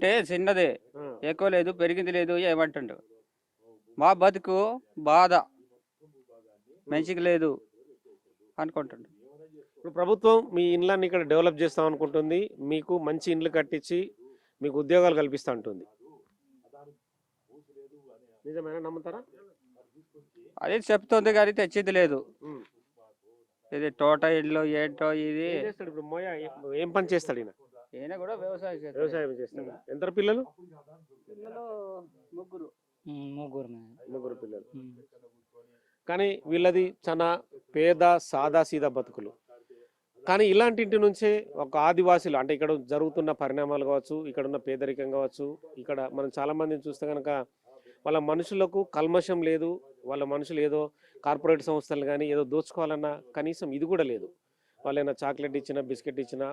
అంటే చిన్నదే, ఆ. ఎక్కువ లేదు, పెరిగింది లేదు ఏమంటుండు. మా బతుకు బాధ మంచిగా లేదు అనుకుంటుండు. ఇప్పుడు ప్రభుత్వం మీ ఇండ్లన్నీ ఇక్కడ డెవలప్ చేస్తాం అనుకుంటుంది, మీకు మంచి ఇండ్లు కట్టించి మీకు ఉద్యోగాలు కల్పిస్తా ఉంటుంది. నిజమేనా, నమ్ముతారా? అదే చెప్తుంది కానీ తెచ్చింది లేదు. ఉమ్. ఇది తోట ఇల్లు ఏంటో ఇది. ఏం చేస్తాడు ఇప్పుడు మోయ? ఏం పని చేస్తాడు ఈయన? ఈయన కూడా వ్యవసాయం చేస్తాడు. వ్యవసాయం చేస్తాడు. ఎంత పిల్లలు? పిల్లలు ముగ్గురు. ముగ్గురు పిల్లలు. కానీ వీళ్ళది చాలా పేద సాదా సీదా బతుకులు. కానీ ఇలాంటి ఇంటి నుంచే ఒక ఆదివాసులు అంటే ఇక్కడ జరుగుతున్న పరిణామాలు కావచ్చు, ఇక్కడ ఉన్న పేదరికం కావచ్చు, ఇక్కడ మనం చాలా మందిని చూస్తే కనుక వాళ్ళ మనుషులకు కల్మషం లేదు. వాళ్ళ మనుషులు ఏదో కార్పొరేట్ సంస్థలు కానీ ఏదో దోచుకోవాలన్నా కనీసం ఇది కూడా లేదు. వాళ్ళైనా చాక్లెట్ ఇచ్చినా, బిస్కెట్ ఇచ్చినా,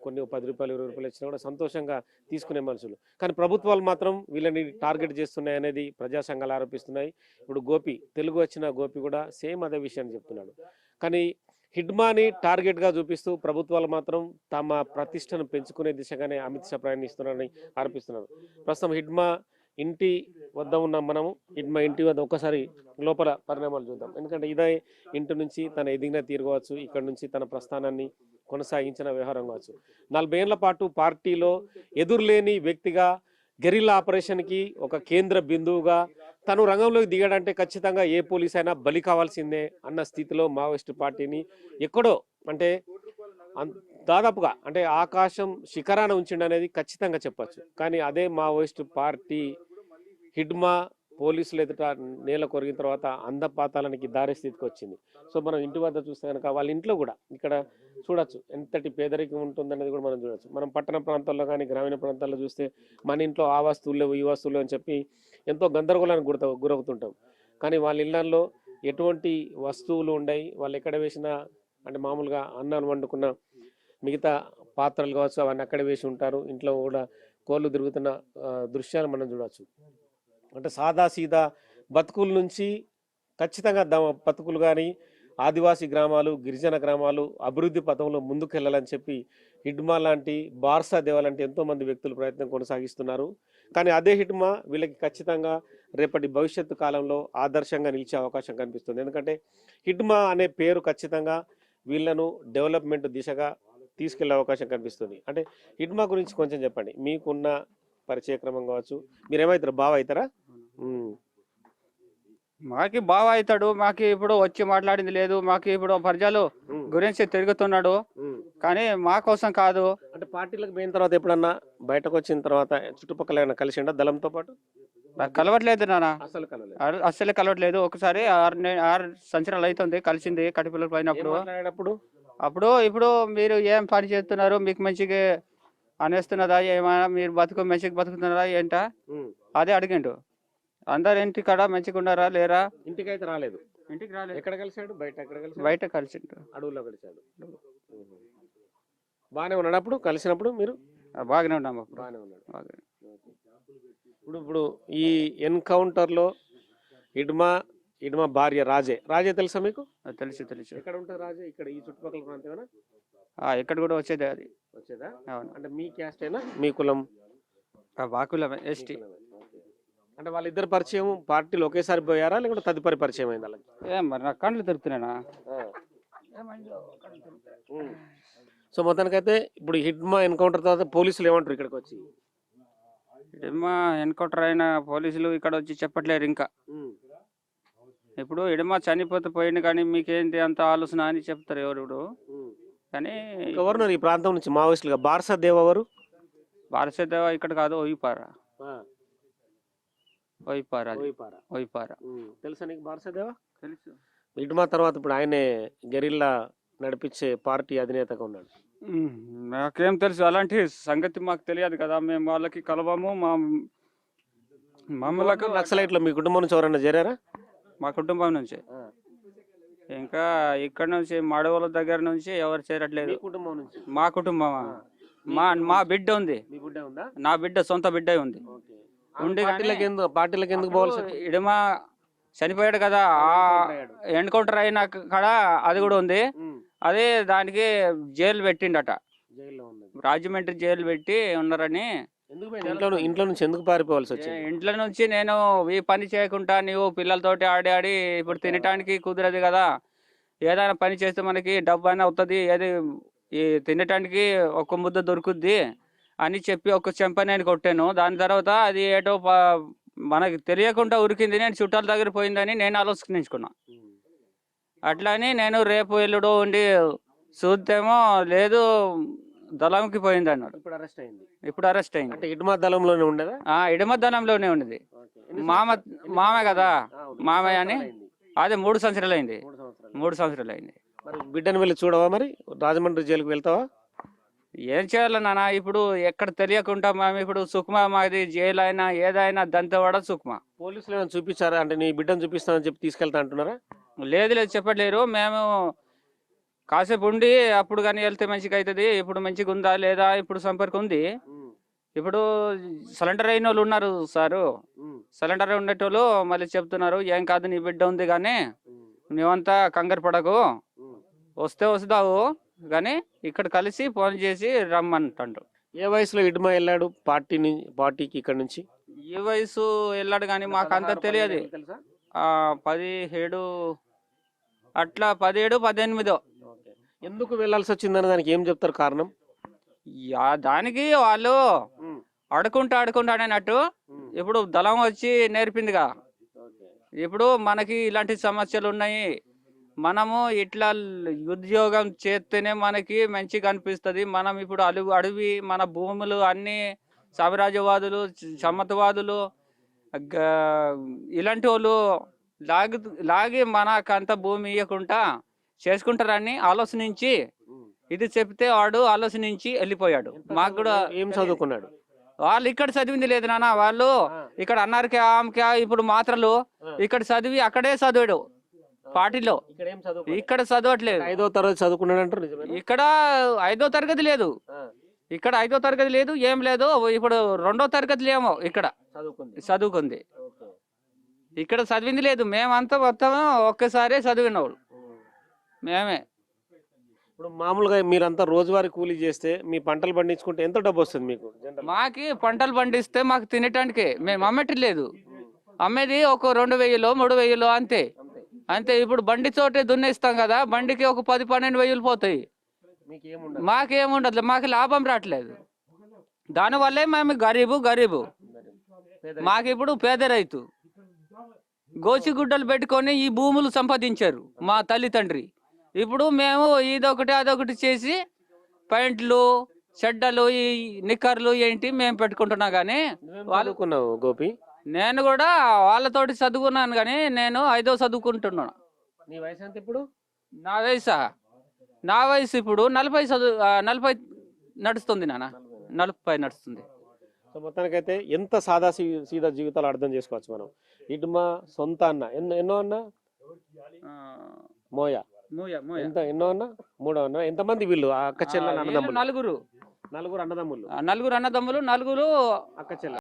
కొన్ని 10 రూపాయలు 20 రూపాయలు ఇచ్చినా కూడా సంతోషంగా తీసుకునే మనుషులు. కానీ ప్రభుత్వాలు మాత్రం వీళ్ళని టార్గెట్ చేస్తున్నాయి అనేది ప్రజా సంఘాలు ఆరోపిస్తున్నాయి. ఇప్పుడు గోపి, తెలుగు వచ్చిన గోపి కూడా సేమ్ అదే విషయాన్ని చెప్తున్నాడు. కానీ హిడ్మాని టార్గెట్గా చూపిస్తూ ప్రభుత్వాలు మాత్రం తమ ప్రతిష్టను పెంచుకునే దిశగానే అమిత్ షా ప్రయాణిస్తున్నారని ఆరోపిస్తున్నారు. ప్రస్తుతం హిడ్మా ఇంటి వద్ద ఉన్న మనము హిడ్మా ఇంటి వద్ద ఒక్కసారి లోపల పరిణామాలు చూద్దాం. ఎందుకంటే ఇదే ఇంటి నుంచి తన ఎదిగిన తీరుకోవచ్చు, ఇక్కడ నుంచి తన ప్రస్థానాన్ని కొనసాగించిన వ్యవహారం కావచ్చు. 40 ఏళ్ల పాటు పార్టీలో ఎదురులేని వ్యక్తిగా గెరిల్లా ఆపరేషన్కి ఒక కేంద్ర బిందువుగా తను రంగంలోకి దిగాడంటే ఖచ్చితంగా ఏ పోలీస్ అయినా బలి కావాల్సిందే అన్న స్థితిలో మావోయిస్టు పార్టీని ఎక్కడో అంటే దాదాపుగా అంటే ఆకాశం శిఖరాన ఉంచిండనేది ఖచ్చితంగా చెప్పచ్చు. కానీ అదే మావోయిస్టు పార్టీ హిడ్మా పోలీసులు ఎదుట నేల కొరిగిన తర్వాత అందపాతాలనికి దారి స్థితికి వచ్చింది. సో మనం ఇంటి వద్ద చూస్తే కనుక వాళ్ళ ఇంట్లో కూడా ఇక్కడ చూడొచ్చు ఎంతటి పేదరికం ఉంటుందనేది కూడా మనం చూడొచ్చు. మనం పట్టణ ప్రాంతాల్లో కానీ గ్రామీణ ప్రాంతాల్లో చూస్తే మన ఇంట్లో ఆ వస్తువులు లేవు, ఈ వస్తువులు అని చెప్పి ఎంతో గందరగోళానికి గురవుతుంటాం. కానీ వాళ్ళ ఇళ్లలో ఎటువంటి వస్తువులు ఉండయి, వాళ్ళు ఎక్కడ వేసినా అంటే మామూలుగా అన్నాన్ని వండుకున్న మిగతా పాత్రలు కావచ్చు అవన్నీ అక్కడ వేసి ఉంటారు. ఇంట్లో కూడా కోళ్ళు తిరుగుతున్న దృశ్యాలు మనం చూడవచ్చు. అంటే సాదా సీదా బతుకుల నుంచి ఖచ్చితంగా బతుకులు కానీ ఆదివాసీ గ్రామాలు, గిరిజన గ్రామాలు అభివృద్ధి పథంలో ముందుకు వెళ్ళాలని చెప్పి హిడ్మా లాంటి, బార్సా దేవ లాంటి ఎంతోమంది వ్యక్తులు ప్రయత్నం కొనసాగిస్తున్నారు. కానీ అదే హిడ్మా వీళ్ళకి ఖచ్చితంగా రేపటి భవిష్యత్తు కాలంలో ఆదర్శంగా నిలిచే అవకాశం కనిపిస్తుంది. ఎందుకంటే హిడ్మా అనే పేరు ఖచ్చితంగా వీళ్ళను డెవలప్మెంట్ దిశగా తీసుకెళ్లే అవకాశం కనిపిస్తుంది. అంటే హిడ్మా గురించి కొంచెం చెప్పండి, మీకున్న పరిచయ క్రమం కావచ్చు. మీరేమవుతారు, బావ అవుతారా? మాకి బావ అవుతాడు. మాకి ఇప్పుడు వచ్చి మాట్లాడింది లేదు. మాకి ఇప్పుడు ప్రజలు గురించి తిరుగుతున్నాడు, కానీ మా కోసం కాదు. అంటే పార్టీలకు పోయిన తర్వాత ఎప్పుడన్నా బయటకు వచ్చిన తర్వాత చుట్టుపక్కల ఏమైనా కలిసిండా దళంతో పాటు? కలవట్లేదు నాన్న, అసలు కలవట్లేదు. ఒకసారి 6 సంవత్సరాలు అవుతుంది కలిసింది కటిపిల్లలు పోయినప్పుడు. ఇప్పుడు మీరు ఏం పని చేస్తున్నారు, మీకు మంచిగా అనేస్తున్నదా, ఏమైనా మీరు మంచిగా బతుకుతున్నారా ఏంటా అదే అడిగిండు. అందరు ఇంటి కాడ మంచిగా ఉన్నారా లేరా? ఇంటికి అయితే రాలేదు. ఇంటికి రాలేదు. ఎక్కడ కలిసాడు? బయట కలిసిండు, అడవుల్లో కలిసాడు. బాగానే ఉన్నాడు అప్పుడు కలిసినప్పుడు? మీరు బాగానే ఉన్నాము, బాగానే ఉన్నాడు. ఇప్పుడు ఈ ఎన్కౌంటర్లో హిడ్మా భార్య రాజే తెలుసా మీకు? తెలుసు. ఎక్కడ ఉంటుంది రాజే? ఇక్కడ ఈ చుట్టుపక్కల ప్రాంతమేనా? ఇక్కడ కూడా వచ్చేది. అది వచ్చేదా? అంటే మీ క్యాస్ట్ అయినా, మీ కులం? వాకులమే, ఎస్టీ. అంటే వాళ్ళిద్దరు పరిచయం పార్టీలు ఒకేసారి పోయారా లేకుంటే తదుపరి పరిచయం అయింది వాళ్ళకి? మరి నా కళ్ళు తిరుగుతున్నానా. సో మొత్తానికైతే ఇప్పుడు హిడ్మా ఎన్కౌంటర్ తర్వాత పోలీసులు ఏమంటారు ఇక్కడికి వచ్చి? హిడ్మా ఎన్కౌంటర్ అయిన పోలీసులు ఇక్కడ వచ్చి చెప్పట్లేరు ఇంకా. ఇప్పుడు హిడ్మా చనిపోతే పోయింది కానీ మీకేంటి అంత ఆలోచన అని చెప్తారు ఎవరు. కానీ ఎవరున్నారు ఈ ప్రాంతం నుంచి మావోయిస్టులుగా? బార్సా దేవ ఎవరు? బార్సా దేవ ఇక్కడ కాదు, ఓయిపారా. తెలుసా నీకు బార్సా దేవ? తెలుసు. హిడ్మా తర్వాత ఇప్పుడు ఆయనే గెరిల్లా నడిపించే పార్టీ అధినేతగా ఉన్నాడు. నాకేం తెలుసు, అలాంటి సంగతి మాకు తెలియదు కదా. మేము వాళ్ళకి కలవము. మమ్మల్ని నక్సలైట్లో మీ కుటుంబం నుంచి ఎవరైనా చేరారా? మా కుటుంబం నుంచి ఇంకా ఇక్కడ నుంచి మడవల దగ్గర నుంచి ఎవరు చేరట్లేదు. కుటుంబం నుంచి? మా కుటుంబం, మా బిడ్డ ఉంది. నా బిడ్డ సొంత బిడ్డ ఉంది. పార్టీలకు ఎందుకు పోవాలి? హిడ్మా చనిపోయాడు కదా, ఎన్కౌంటర్ అయిన కాడ అది కూడా ఉంది. అదే దానికి జైలు పెట్టిండట, రాజమండ్రి జైలు పెట్టి ఉన్నారని ఎందుకు పోయినా? ఇంట్లో నుంచి ఎందుకు పారిపోవాల్సి వచ్చింది? ఇంట్లో నుంచి నేను ఈ పని చేయకుండా నీవు పిల్లలతోటి ఆడి ఆడి ఇప్పుడు తినటానికి కుదరదు కదా, ఏదైనా పని చేస్తే మనకి డబ్బు అయినా అవుతుంది, ఏది ఈ తినటానికి ఒక ముద్ద దొరుకుద్ది అని చెప్పి ఒక చెంప నేను కొట్టాను. దాని తర్వాత అది ఏటో మనకి తెలియకుండా ఉరికింది, నేను చుట్టాల దగ్గర పోయిందని నేను ఆలోచించుకున్నా. అట్లని నేను రేపు ఎల్లుడో ఉండి చూస్తేమో లేదు, దళంకి పోయింది అన్నాడు. ఇప్పుడు అరెస్ట్ అయింది. ఇప్పుడు అరెస్ట్ అయింది. అంటే ఇటుమ దళంలోనే ఉండేదా? ఇడమ దళంలోనే ఉన్నది. మామ కదా, మామయ్య అని. అదే 3 సంవత్సరాలు అయింది. 3 సంవత్సరాలు అయింది. మరి బిడ్డను వెళ్ళి చూడవా? మరి రాజమండ్రి జైలుకి వెళ్తావా? ఏం చేయాలి నాన్న, ఇప్పుడు ఎక్కడ తెలియకుండా మేము ఇప్పుడు సుఖమా, మాది జైలు అయినా ఏదైనా దంతవాడ సుఖమా. పోలీసులు ఏమైనా చూపించారా? అంటే నీ బిడ్డను చూపిస్తానని చెప్పి తీసుకెళ్తా అంటున్నారా? లేదు చెప్పట్లేరు. మేము కాసేపు ఉండి అప్పుడు కానీ వెళ్తే మంచిగా అవుతుంది, ఇప్పుడు మంచిగా ఉందా లేదా, ఇప్పుడు సంపర్కం ఉంది. ఇప్పుడు సిలిండర్ అయిన వాళ్ళు ఉన్నారు సారు, సిలిండర్ ఉండేటోళ్ళు మళ్ళీ చెప్తున్నారు ఏం కాదు నీ బిడ్డ ఉంది కానీ నువ్వంతా కంగారు పడకు, వస్తే వస్తావు కానీ ఇక్కడ కలిసి ఫోన్ చేసి రమ్మంటాడు. ఏ వయసులో ఇటుమ వెళ్ళాడు పార్టీకి ఇక్కడ నుంచి? ఈ వయసు వెళ్ళాడు కానీ మాకు అంత తెలియదు. 17 అట్లా 17, 18. ఎందుకు వెళ్ళాల్సి వచ్చిందని దానికి ఏం చెప్తారు కారణం? దానికి వాళ్ళు ఆడుకుంటాడనట్టు ఇప్పుడు దళం వచ్చి నేర్పిందిగా. ఇప్పుడు మనకి ఇలాంటి సమస్యలు ఉన్నాయి, మనము ఇట్లా ఉద్యోగం చేస్తేనే మనకి మంచిగా అనిపిస్తుంది. మనం ఇప్పుడు అడవి మన భూములు అన్ని సామ్రాజ్యవాదులు సమ్మతవాదులు ఇలాంటి వాళ్ళు లాగి మనకంత భూమి ఇవ్వకుండా చేసుకుంటారని ఆలోచించి ఇది చెప్తే వాడు ఆలోచించి వెళ్ళిపోయాడు. మాకు కూడా ఏం చదువుకున్నాడు? వాళ్ళు ఇక్కడ చదివింది లేదు నాన్న, వాళ్ళు ఇక్కడ అన్నారు ఇప్పుడు మాత్రలు ఇక్కడ చదివి అక్కడే చదివాడు పార్టీలో. ఇక్కడ చదవట్లేదు. 5వ తరగతి చదువుకున్నాడు అంటారు. ఇక్కడ 5వ తరగతి లేదు, ఇక్కడ 5వ తరగతి లేదు, ఏం లేదు. ఇప్పుడు 2వ తరగతి ఏమో ఇక్కడ చదువుకుంది, ఇక్కడ చదివింది లేదు. మేమంతా మొత్తం ఒక్కసారి చదివిన వాళ్ళు మేమే. ఇప్పుడు మామూలుగా మీరంతా రోజువారీ కూలీ చేస్తే మీ పంటలు పండించుకుంటే ఎంత డబ్బు వస్తుంది మీకు? మాకి పంటలు పండిస్తే మాకు తినటానికి మేము అమ్మట్లేదు, అమ్మేది ఒక 2,000, 3,000 అంతే అంతే. ఇప్పుడు బండి తోటే దున్నేస్తాం కదా, బండికి ఒక 10-12 పోతాయి. మాకేముండదు, మాకు లాభం రావట్లేదు. దానివల్లే మేము గరీబు. మాకు ఇప్పుడు పేద రైతు గోచిగుడ్డలు పెట్టుకొని ఈ భూములు సంపాదించారు మా తల్లిదండ్రి. ఇప్పుడు మేము ఇదొకటి అదొకటి చేసి ప్యాంట్లు చెడ్డలు ఈ నిక్కర్లు ఏంటి మేము పెట్టుకుంటున్నా కానీ. వాళ్ళకున్నావు గోపి? నేను కూడా వాళ్ళతోటి చదువుకున్నాను కానీ నేను 5వ చదువుకుంటున్నాను. నీ వయసు ఎంత ఇప్పుడు? నా వయసు ఇప్పుడు 40 నడుస్తుంది నాన్న, 40 నడుస్తుంది. సో మొత్తానికైతే ఎంత సీదా జీవితాలు అర్థం చేసుకోవచ్చు మనం. ఇటుమ సొంత అన్న ఎన్నో అన్న మోయ ఎన్నో అన్న 3వ అన్న. ఎంతమంది వీళ్ళు అక్క చెల్లెలు అన్నదమ్ములు? 4 అన్నదమ్ములు, 4 అక్క చెల్లెలు.